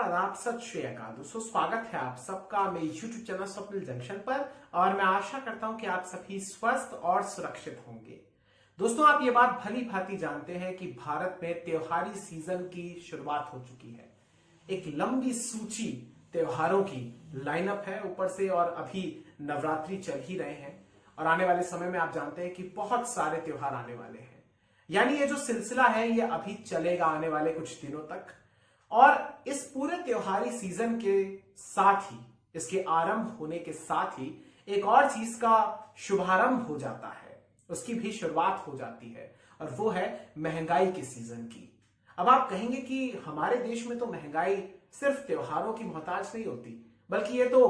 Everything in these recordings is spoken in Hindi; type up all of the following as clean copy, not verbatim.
आदाब, सत श्री अकाल। दोस्तों स्वागत है आप सबका मेरे यूट्यूब चैनल स्वप्निल जंक्शन पर और मैं आशा करता हूं कि आप सभी स्वस्थ और सुरक्षित होंगे। दोस्तों आप ये बात भली भांति जानते हैं कि भारत में त्योहारी सीजन की शुरुआत हो चुकी है। एक लंबी सूची त्योहारों की लाइनअप है ऊपर से, और अभी नवरात्रि चल ही रहे हैं और आने वाले समय में आप जानते हैं कि बहुत सारे त्योहार आने वाले हैं। यानी ये जो सिलसिला है ये अभी चलेगा आने वाले कुछ दिनों तक, और इस पूरे त्योहारी सीजन के साथ ही, इसके आरंभ होने के साथ ही एक और चीज का शुभारंभ हो जाता है, उसकी भी शुरुआत हो जाती है, और वो है महंगाई के सीजन की। अब आप कहेंगे कि हमारे देश में तो महंगाई सिर्फ त्योहारों की मोहताज नहीं होती, बल्कि ये तो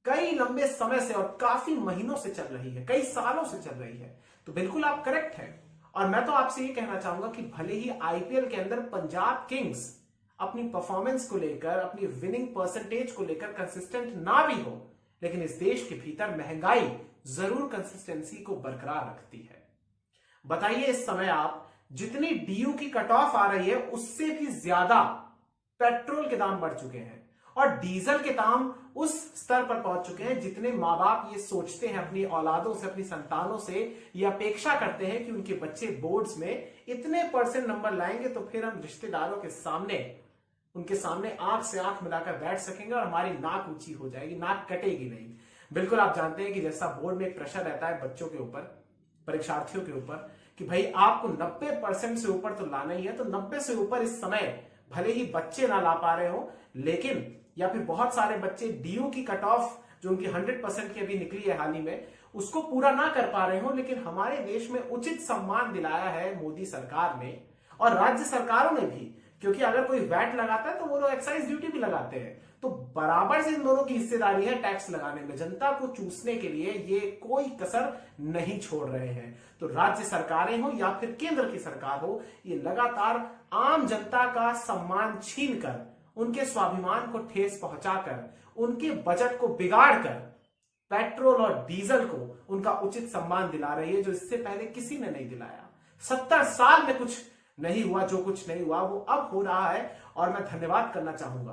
कई लंबे समय से और काफी महीनों से चल रही है, कई सालों से चल रही है। तो बिल्कुल आप करेक्ट हैं। और मैं तो आपसे ये कहना चाहूंगा कि भले ही आईपीएल के अंदर पंजाब किंग्स अपनी परफॉर्मेंस को लेकर, अपनी विनिंग परसेंटेज को लेकर कंसिस्टेंट ना भी हो, लेकिन इस देश के भीतर महंगाई जरूर कंसिस्टेंसी को बरकरार रखती है। बताइए, इस समय आप जितनी डीयू की कट ऑफ आ रही है उससे भी ज्यादा पेट्रोल के दाम बढ़ चुके हैं और डीजल के दाम उस स्तर पर पहुंच चुके हैं जितने मां बाप ये सोचते हैं अपनी औलादों से, अपनी संतानों से ये अपेक्षा करते हैं कि उनके बच्चे बोर्ड्स में इतने % नंबर लाएंगे तो फिर हम रिश्तेदारों के सामने, उनके सामने आंख से आंख मिलाकर बैठ सकेंगे और हमारी नाक ऊंची हो जाएगी, नाक कटेगी नहीं। बिल्कुल आप जानते हैं कि जैसा बोर्ड में एक प्रेशर रहता है बच्चों के ऊपर, परीक्षार्थियों के ऊपर, कि भाई आपको 90% से ऊपर तो लाना ही है। तो 90 से ऊपर इस समय भले ही बच्चे ना ला पा रहे हो, लेकिन या फिर बहुत सारे बच्चे डीयू की कट ऑफ जो उनकी 100% की अभी निकली है हाल ही में, उसको पूरा ना कर पा रहे हो, लेकिन हमारे देश में उचित सम्मान दिलाया है मोदी सरकार ने और राज्य सरकारों ने भी। क्योंकि अगर कोई वैट लगाता है तो वो लोग एक्साइज ड्यूटी भी लगाते हैं, तो बराबर से इन दोनों की हिस्सेदारी है टैक्स लगाने में। जनता को चूसने के लिए ये कोई कसर नहीं छोड़ रहे हैं। तो राज्य सरकारें हो या फिर केंद्र की सरकार हो, ये लगातार आम जनता का सम्मान छीनकर, उनके स्वाभिमान को ठेस पहुंचाकर, उनके बजट को बिगाड़कर पेट्रोल और डीजल को उनका उचित सम्मान दिला रही है, जो इससे पहले किसी ने नहीं दिलाया। 70 साल में कुछ नहीं हुआ, जो कुछ नहीं हुआ वो अब हो रहा है। और मैं धन्यवाद करना चाहूंगा,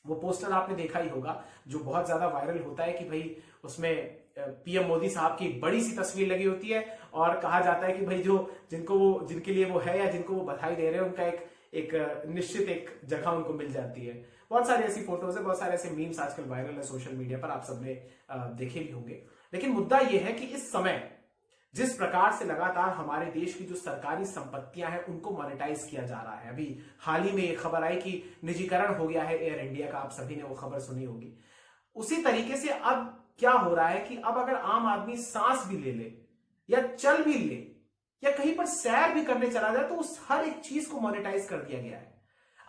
वो पोस्टर आपने देखा ही होगा जो बहुत ज्यादा वायरल होता है कि भाई उसमें पीएम मोदी साहब की बड़ी सी तस्वीर लगी होती है और कहा जाता है कि भाई जो जिनके लिए वो है या जिनको वो बधाई दे रहे हैं, उनका एक निश्चित एक जगह उनको मिल जाती है। बहुत सारी ऐसी फोटोज है, बहुत सारे ऐसे मीम्स आजकल वायरल है सोशल मीडिया पर, आप सबने देखे भी होंगे। लेकिन मुद्दा यह है कि इस समय जिस प्रकार से लगातार हमारे देश की जो सरकारी संपत्तियां हैं उनको मोनेटाइज किया जा रहा है। अभी हाल ही में एक खबर आई कि निजीकरण हो गया है एयर इंडिया का, आप सभी ने वो खबर सुनी होगी। उसी तरीके से अब क्या हो रहा है कि अब अगर आम आदमी सांस भी ले ले या चल भी ले या कहीं पर सैर भी करने चला जाए तो उस हर एक चीज को मोनेटाइज कर दिया गया है।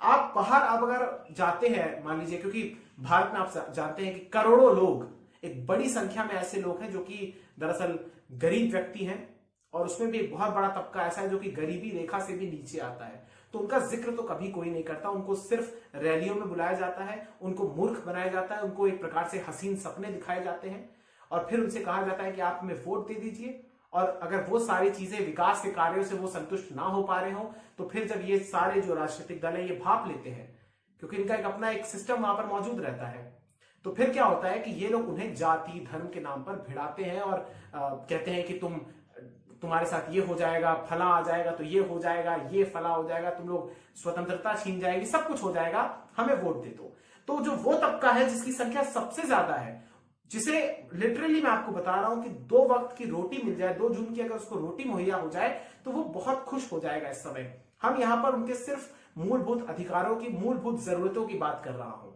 आप बाहर अब अगर जाते हैं, मान लीजिए, क्योंकि भारत में आप जानते हैं कि करोड़ों लोग, एक बड़ी संख्या में ऐसे लोग हैं जो कि दरअसल गरीब व्यक्ति हैं, और उसमें भी एक बहुत बड़ा तबका ऐसा है जो कि गरीबी रेखा से भी नीचे आता है। तो उनका जिक्र तो कभी कोई नहीं करता, उनको सिर्फ रैलियों में बुलाया जाता है, उनको मूर्ख बनाया जाता है, उनको एक प्रकार से हसीन सपने दिखाए जाते हैं और फिर उनसे कहा जाता है कि आप हमें वोट दे दीजिए। और अगर वो सारी चीजें, विकास के कार्यों से वो संतुष्ट ना हो पा रहे हो, तो फिर जब ये सारे जो राजनीतिक दल है ये भाप लेते हैं, क्योंकि इनका एक अपना एक सिस्टम वहां पर मौजूद रहता है, तो फिर क्या होता है कि ये लोग उन्हें जाति धर्म के नाम पर भिड़ाते हैं और कहते हैं कि तुम्हारे साथ ये हो जाएगा, फला आ जाएगा तो ये हो जाएगा, ये फला हो जाएगा, तुम लोग स्वतंत्रता छीन जाएगी, सब कुछ हो जाएगा, हमें वोट दे दो। तो जो वो तबका है जिसकी संख्या सबसे ज्यादा है, जिसे लिटरली मैं आपको बता रहा हूं कि 2 वक्त की रोटी मिल जाए, 2 जून की अगर उसको रोटी मुहैया हो जाए तो वो बहुत खुश हो जाएगा। इस समय हम यहां पर उनके सिर्फ मूलभूत अधिकारों की, मूलभूत जरूरतों की बात कर रहा हूं।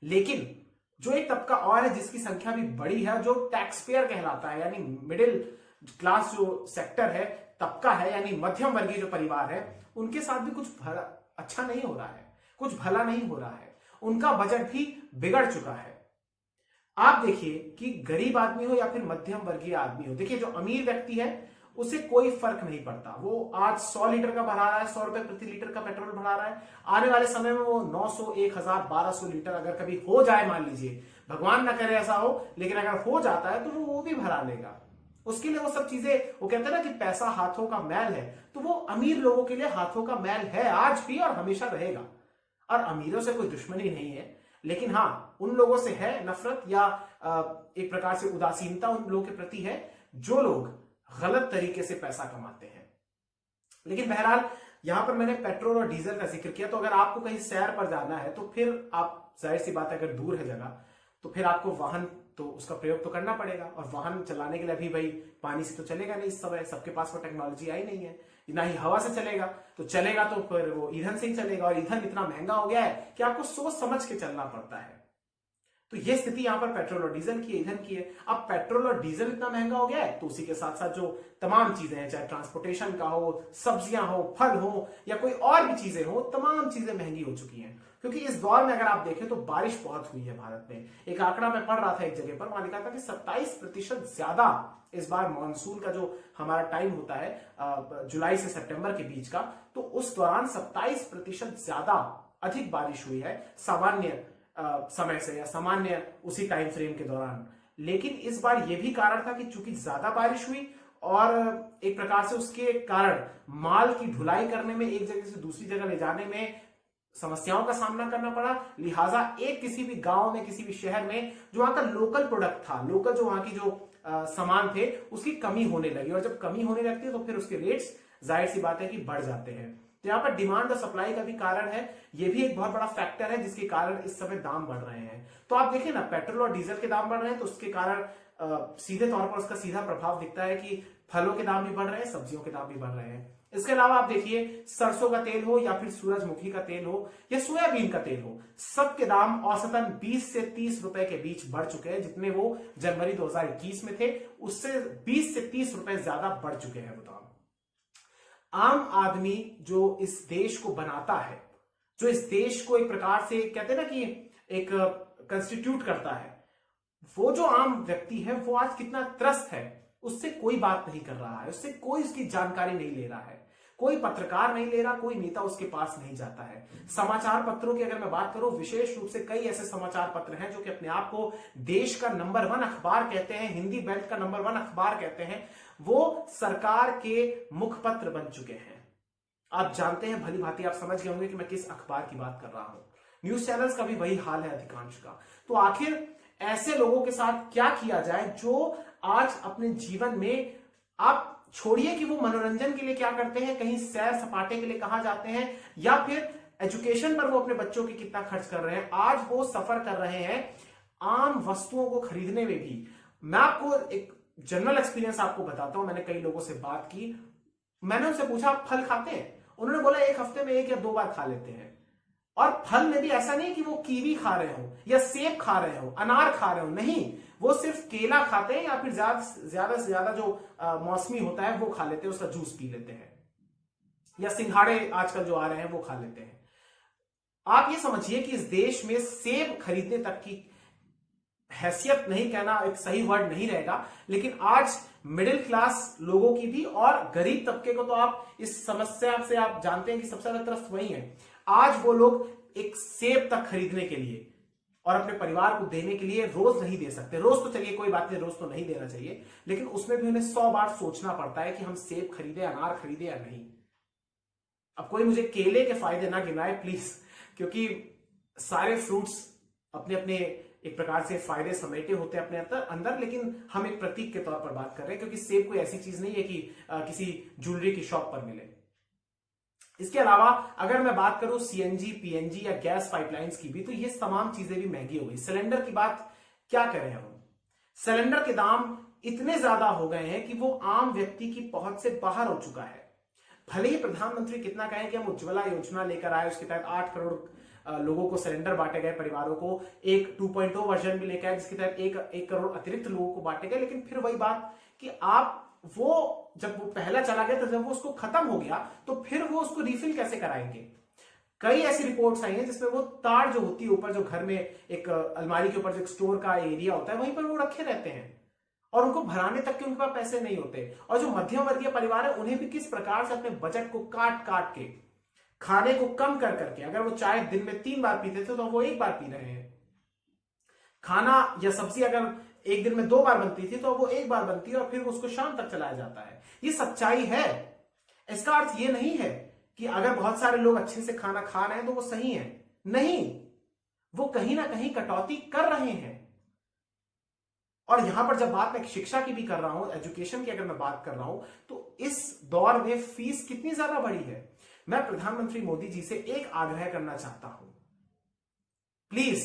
लेकिन जो एक तबका और है जिसकी संख्या भी बड़ी है, जो टैक्स पेयर कहलाता है, यानी मिडिल क्लास जो सेक्टर है, तबका है, यानी मध्यम वर्गीय जो परिवार है, उनके साथ भी कुछ अच्छा नहीं हो रहा है, कुछ भला नहीं हो रहा है। उनका बजट भी बिगड़ चुका है। आप देखिए कि गरीब आदमी हो या फिर मध्यम वर्गीय आदमी हो, देखिए जो अमीर व्यक्ति है उसे कोई फर्क नहीं पड़ता, वो आज 100 लीटर का भरा रहा है, 100 रुपए प्रति लीटर का पेट्रोल भरा रहा है, आने वाले समय में वो 900, 1000, 1200 लीटर अगर कभी हो जाए, मान लीजिए, भगवान ना करे ऐसा हो, लेकिन अगर हो जाता है तो वो भी भरा लेगा। उसके लिए वो सब चीजें, वो कहते हैं ना कि पैसा हाथों का मैल है, तो वो अमीर लोगों के लिए हाथों का मैल है आज भी और हमेशा रहेगा। और अमीरों से कोई दुश्मनी नहीं है, लेकिन हाँ उन लोगों से है नफरत या एक प्रकार से उदासीनता उन लोगों के प्रति है जो लोग गलत तरीके से पैसा कमाते हैं। लेकिन बहरहाल यहां पर मैंने पेट्रोल और डीजल का जिक्र किया, तो अगर आपको कहीं सैर पर जाना है तो फिर आप जाहिर सी बात है अगर दूर है जगह तो फिर आपको वाहन तो उसका प्रयोग तो करना पड़ेगा, और वाहन चलाने के लिए अभी भाई पानी से तो चलेगा नहीं, इस समय सबके पास वो टेक्नोलॉजी आई नहीं है, ना ही हवा से चलेगा, तो चलेगा तो फिर वो ईंधन से ही चलेगा, और ईंधन इतना महंगा हो गया है कि आपको सोच समझ के चलना पड़ता है। तो ये स्थिति यहां पर पेट्रोल और डीजल की, ईंधन की है। अब पेट्रोल और डीजल इतना महंगा हो गया है तो उसी के साथ साथ जो तमाम चीजें हैं, चाहे ट्रांसपोर्टेशन का हो, सब्जियां हो, फल हो या कोई और भी चीजें हो, तमाम चीजें महंगी हो चुकी हैं। क्योंकि इस दौर में अगर आप देखें तो बारिश बहुत हुई है भारत में। एक आंकड़ा मैं पढ़ रहा था एक जगह पर, वहां लिखा था कि 27% ज्यादा इस बार मानसून का जो हमारा टाइम होता है जुलाई से सितंबर के बीच का, तो उस दौरान 27% ज्यादा अधिक बारिश हुई है सामान्य समय से या सामान्य उसी टाइम फ्रेम के दौरान। लेकिन इस बार यह भी कारण था कि चूंकि ज्यादा बारिश हुई और एक प्रकार से उसके कारण माल की ढुलाई करने में, एक जगह से दूसरी जगह ले जाने में समस्याओं का सामना करना पड़ा, लिहाजा एक किसी भी गांव में, किसी भी शहर में जो वहां का लोकल प्रोडक्ट था, लोकल जो वहां की जो सामान थे, उसकी कमी होने लगी। और जब कमी होने लगती है तो फिर उसके रेट्स जाहिर सी बात है कि बढ़ जाते हैं। तो यहाँ पर डिमांड और सप्लाई का भी कारण है, ये भी एक बहुत बड़ा फैक्टर है जिसके कारण इस समय दाम बढ़ रहे हैं। तो आप देखिए ना, पेट्रोल और डीजल के दाम बढ़ रहे हैं तो उसके कारण सीधे तौर पर उसका सीधा प्रभाव दिखता है कि फलों के दाम भी बढ़ रहे हैं, सब्जियों के दाम भी बढ़ रहे हैं। इसके अलावा आप देखिए, सरसों का तेल हो या फिर सूरजमुखी का तेल हो या सोयाबीन का तेल हो, सबके दाम औसतन 20 से 30 रुपए के बीच बढ़ चुके हैं। जितने वो जनवरी 2021 में थे उससे 20 से 30 रुपए ज्यादा बढ़ चुके हैं वो दाम। आम आदमी जो इस देश को बनाता है, जो इस देश को एक प्रकार से कहते हैं ना कि एक कंस्टिट्यूट करता है, वो जो आम व्यक्ति है वो आज कितना त्रस्त है, उससे कोई बात नहीं कर रहा है, उससे कोई उसकी जानकारी नहीं ले रहा है, कोई पत्रकार नहीं ले रहा, कोई नेता उसके पास नहीं जाता है। समाचार पत्रों की अगर मैं बात करूं, विशेष रूप से कई ऐसे समाचार पत्र हैं जो कि अपने आप को देश का नंबर 1 अखबार कहते हैं, हिंदी बेल्ट का नंबर 1 अखबार कहते हैं, वो सरकार के मुखपत्र बन चुके हैं। आप जानते हैं भली भांति, आप समझ गए होंगे कि मैं किस अखबार की बात कर रहा हूं। न्यूज चैनल्स का भी वही हाल है अधिकांश का। तो आखिर ऐसे लोगों के साथ क्या किया जाए जो आज अपने जीवन में, आप छोड़िए कि वो मनोरंजन के लिए क्या करते हैं, कहीं सैर सपाटे के लिए कहां जाते हैं या फिर एजुकेशन पर वो अपने बच्चों की कितना खर्च कर रहे हैं, आज वो सफर कर रहे हैं आम वस्तुओं को खरीदने में भी। मैं आपको एक जनरल एक्सपीरियंस आपको बताता हूं। मैंने कई लोगों से बात की, मैंने उनसे पूछा आप फल खाते हैं? उन्होंने बोला एक हफ्ते में 1 या 2 बार खा लेते हैं। और फल में भी ऐसा नहीं कि वो कीवी खा रहे हो या सेब खा रहे हो, अनार खा रहे हो, नहीं, वो सिर्फ केला खाते हैं या फिर ज्यादा से ज्यादा जो मौसमी होता है वो खा लेते हैं, उसका जूस पी लेते हैं, या सिंघाड़े आजकल जो आ रहे हैं वो खा लेते हैं। आप ये समझिए कि इस देश में सेब खरीदने तक की हैसियत, नहीं कहना एक सही वर्ड नहीं रहेगा, लेकिन आज मिडिल क्लास लोगों की भी और गरीब तबके को, तो आप इस समस्या से आप जानते हैं कि सबसे ज्यादा त्रस्त वही है। आज वो लोग एक सेब तक खरीदने के लिए और अपने परिवार को देने के लिए रोज नहीं दे सकते। रोज तो चलिए कोई बात नहीं, रोज तो नहीं देना चाहिए, लेकिन उसमें भी उन्हें 100 बार सोचना पड़ता है कि हम सेब खरीदे, अनार खरीदे या नहीं। अब कोई मुझे केले के फायदे ना गिनाए प्लीज, क्योंकि सारे फ्रूट्स अपने अपने एक प्रकार से फायदे समेटे होते हैं अपने अंदर, लेकिन हम एक प्रतीक के तौर पर बात कर रहे हैं, क्योंकि सेब कोई ऐसी चीज नहीं है कि किसी ज्वेलरी की शॉप पर मिले। इसके अलावा अगर मैं बात करूं सीएनजी, पीएनजी या गैस पाइपलाइंस की भी, तो ये तमाम चीजें भी महंगी हो गई। सिलेंडर की बात क्या करें हम, सिलेंडर के दाम इतने ज्यादा हो गए हैं कि वो आम व्यक्ति की पहुंच से बाहर हो चुका है। भले ही प्रधानमंत्री कितना कहें कि हम उज्ज्वला योजना लेकर आए, उसके तहत 8 करोड़ लोगों को सिलेंडर बांटे गए, परिवारों को एक 2.0 वर्जन भी लेकर आए जिसके तहत 1 करोड़ अतिरिक्त लोगों को बांटे गए, लेकिन फिर वही बात कि आप वो जब वो पहला चला गया तो जब वो उसको खत्म हो गया तो फिर वो उसको रिफिल कैसे कराएंगे। कई ऐसी रिपोर्ट्स आई हैं जिसमें वो तार जो होती है ऊपर, जो घर में एक अलमारी के ऊपर जो एक स्टोर का एरिया होता है, वहीं पर वो रखे रहते हैं और उनको भराने तक के उनके पास पैसे नहीं होते। और जो मध्यम वर्गीय परिवार है उन्हें भी किस प्रकार से अपने बजट को काट काट के, खाने को कम कर करके, अगर वो चाय दिन में 3 बार पीते थे तो वो 1 बार पी रहे हैं। खाना या सब्जी अगर एक दिन में 2 बार बनती थी तो वो 1 बार बनती है और फिर उसको शाम तक चलाया जाता है। ये सच्चाई है। इसका अर्थ ये नहीं है कि अगर बहुत सारे लोग अच्छे से खाना खा रहे हैं तो वो सही है, नहीं, वो कहीं ना कहीं कटौती कर रहे हैं। और यहां पर जब बात मैं शिक्षा की भी कर रहा हूं, एजुकेशन की अगर मैं बात कर रहा हूं, तो इस दौर में फीस कितनी ज्यादा बढ़ी है। मैं प्रधानमंत्री मोदी जी से एक आग्रह करना चाहता हूं, प्लीज,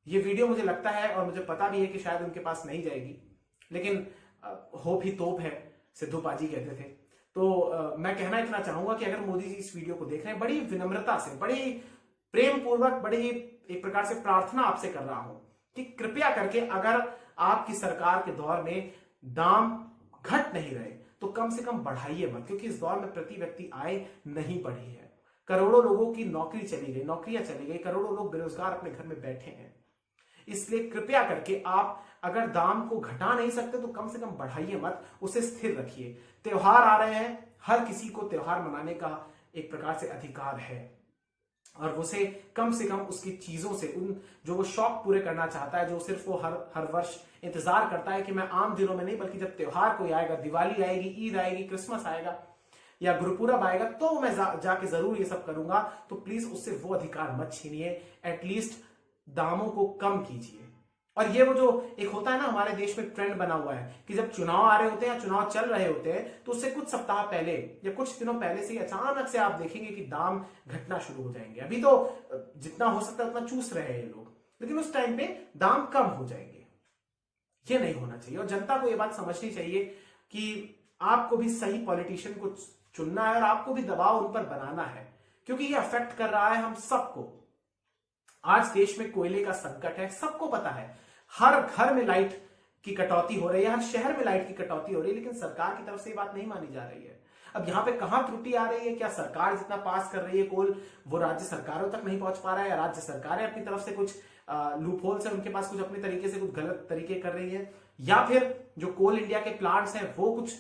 ये वीडियो मुझे लगता है और मुझे पता भी है कि शायद उनके पास नहीं जाएगी, लेकिन होप ही तोप है, सिद्धू पाजी कहते थे। तो मैं कहना इतना चाहूंगा कि अगर मोदी जी इस वीडियो को देख रहे हैं, बड़ी विनम्रता से, बड़ी प्रेम पूर्वक, बड़ी एक प्रकार से प्रार्थना आपसे कर रहा हूं कि कृपया करके अगर आपकी सरकार के दौर में दाम घट नहीं रहे तो कम से कम बढ़ाइए मत, क्योंकि इस दौर में प्रति व्यक्ति आय नहीं बढ़ी है। करोड़ों लोगों की नौकरी चली गई, नौकरियां चली गई, करोड़ों लोग बेरोजगार अपने घर में बैठे हैं। इसलिए कृपया करके आप अगर दाम को घटा नहीं सकते तो कम से कम बढ़ाइए मत, उसे स्थिर रखिए। त्योहार आ रहे हैं, हर किसी को त्योहार मनाने का एक प्रकार से अधिकार है, और उसे कम से कम उसकी चीजों से, उन जो वो शौक पूरे करना चाहता है, जो सिर्फ वो हर वर्ष इंतजार करता है कि मैं आम दिनों में नहीं बल्कि जब त्योहार कोई आएगा, दिवाली आएगी, ईद आएगी, क्रिसमस आएगा या गुरुपूरब आएगा, तो मैं जाके जरूर ये सब करूंगा। तो प्लीज उससे वो अधिकार मत छीनिए, एटलीस्ट दामों को कम कीजिए। और ये वो जो एक होता है ना, हमारे देश में ट्रेंड बना हुआ है कि जब चुनाव आ रहे होते हैं या चुनाव चल रहे होते हैं तो उससे कुछ सप्ताह पहले या कुछ दिनों पहले से अचानक से आप देखेंगे कि दाम घटना शुरू हो जाएंगे। अभी तो जितना हो सकता है उतना चूस रहे हैं ये लोग, लेकिन उस टाइम पे दाम कम हो जाएंगे। ये नहीं होना चाहिए, और जनता को ये बात समझनी चाहिए कि आपको भी सही पॉलिटिशियन को चुनना है और आपको भी दबाव उन पर बनाना है, क्योंकि ये अफेक्ट कर रहा है हम सबको। आज देश में कोयले का संकट है, सबको पता है, हर घर में लाइट की कटौती हो रही है, हर शहर में लाइट की कटौती हो रही है, लेकिन सरकार की तरफ से ये बात नहीं मानी जा रही है। अब यहां पे कहां त्रुटि आ रही है? क्या सरकार जितना पास कर रही है कोल, वो राज्य सरकारों तक नहीं पहुंच पा रहा है, या राज्य सरकारें अपनी तरफ से कुछ लूप होल्स है, उनके पास कुछ अपने तरीके से कुछ गलत तरीके कर रही है, या फिर जो कोल इंडिया के प्लांट्स हैं वो कुछ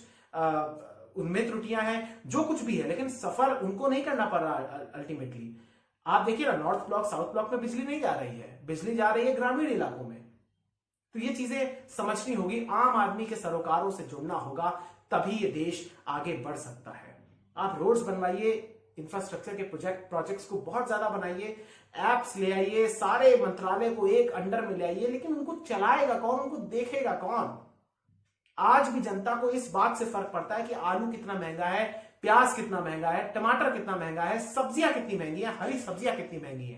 उनमें त्रुटियां हैं, जो कुछ भी है, लेकिन सफर उनको नहीं करना पड़ रहा अल्टीमेटली। आप देखिए ना, नॉर्थ ब्लॉक साउथ ब्लॉक में बिजली नहीं जा रही है, बिजली जा रही है ग्रामीण इलाकों में। तो ये चीजें समझनी होगी, आम आदमी के सरोकारों से जुड़ना होगा, तभी ये देश आगे बढ़ सकता है। आप रोड्स बनवाइए, इंफ्रास्ट्रक्चर के प्रोजेक्ट्स को बहुत ज्यादा बनाइए, एप्स ले आइए, सारे मंत्रालय को एक अंडर में ले आइए, लेकिन उनको चलाएगा कौन, उनको देखेगा कौन? आज भी जनता को इस बात से फर्क पड़ता है कि आलू कितना महंगा है, प्याज कितना महंगा है, टमाटर कितना महंगा है, सब्जियां कितनी महंगी है, हरी सब्जियां कितनी महंगी है,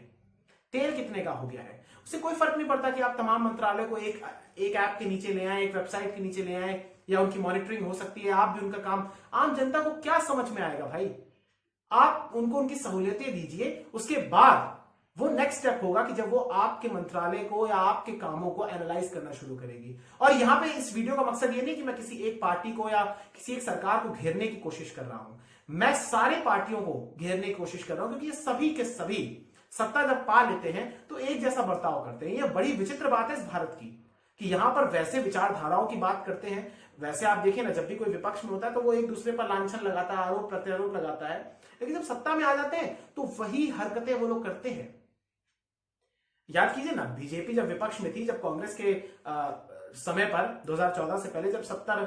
तेल कितने का हो गया है। उससे कोई फर्क नहीं पड़ता कि आप तमाम मंत्रालय को एक ऐप के नीचे ले आए, एक वेबसाइट के नीचे ले आए, या उनकी मॉनिटरिंग हो सकती है, आप भी उनका काम। आम जनता को क्या समझ में आएगा भाई? आप उनको उनकी सहूलियतें दीजिए, उसके बाद वो नेक्स्ट स्टेप होगा कि जब वो आपके मंत्रालय को या आपके कामों को एनालाइज करना शुरू करेगी। और यहां पे इस वीडियो का मकसद ये नहीं कि मैं किसी एक पार्टी को या किसी एक सरकार को घेरने की कोशिश कर रहा हूं, मैं सारे पार्टियों को घेरने की कोशिश कर रहा हूं, क्योंकि ये सभी के सभी सत्ता जब पा लेते हैं तो एक जैसा बर्ताव करते हैं। यह बड़ी विचित्र बात है इस भारत की कि यहां पर वैसे विचारधाराओं की बात करते हैं, वैसे आप देखिए ना, जब भी कोई विपक्ष में होता है तो वो एक दूसरे पर लांछन लगाता है, आरोप प्रत्यारोप लगाता है, लेकिन जब सत्ता में आ जाते हैं तो वही हरकतें वो लोग करते हैं। याद कीजिए ना, बीजेपी जब विपक्ष में थी, जब कांग्रेस के समय पर 2014 से पहले जब 70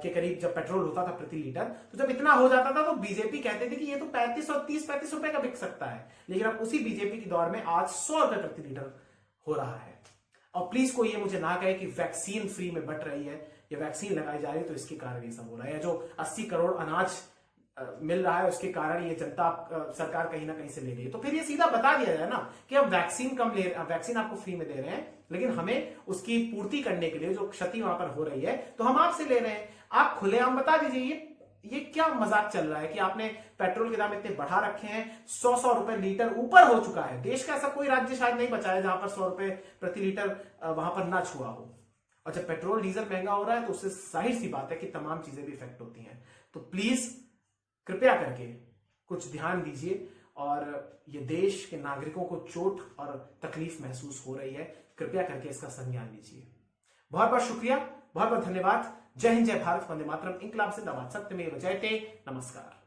के करीब जब पेट्रोल होता था प्रति लीटर, तो जब इतना हो जाता था तो बीजेपी कहते थे कि ये तो 35 रुपए का बिक सकता है, लेकिन अब उसी बीजेपी के दौर में आज 100 रुपए प्रति लीटर हो रहा है। और प्लीज कोई ये मुझे ना कहे कि वैक्सीन फ्री में बट रही है या वैक्सीन लगाई जा रही है तो इसके कारण ये सब हो रहा है, या जो 80 करोड़ अनाज मिल रहा है उसके कारण ये जनता सरकार कहीं ना कहीं से ले रही है। तो फिर ये सीधा बता दिया जाए ना कि अब वैक्सीन आपको फ्री में दे रहे हैं, लेकिन हमें उसकी पूर्ति करने के लिए जो क्षति वहां पर हो रही है तो हम आपसे ले रहे हैं। आप खुलेआम बता दीजिए ये क्या मजाक चल रहा है कि आपने पेट्रोल के दाम इतने बढ़ा रखे हैं, 100 रुपए लीटर ऊपर हो चुका है। देश का ऐसा कोई राज्य शायद नहीं बचा है जहां पर 100 रुपए प्रति लीटर वहां पर ना छुआ हो। और जब पेट्रोल डीजल महंगा हो रहा है तो उससे जाहिर सी बात है कि तमाम चीजें भी इफेक्ट होती हैं। तो प्लीज कृपया करके कुछ ध्यान दीजिए, और ये देश के नागरिकों को चोट और तकलीफ महसूस हो रही है, कृपया करके इसका संज्ञान लीजिए। बहुत बहुत शुक्रिया, बहुत बहुत धन्यवाद। जय हिंद, जय भारत, वंदे मातरम, इंकलाब जिंदाबाद, सत्यमेव जयते, नमस्कार।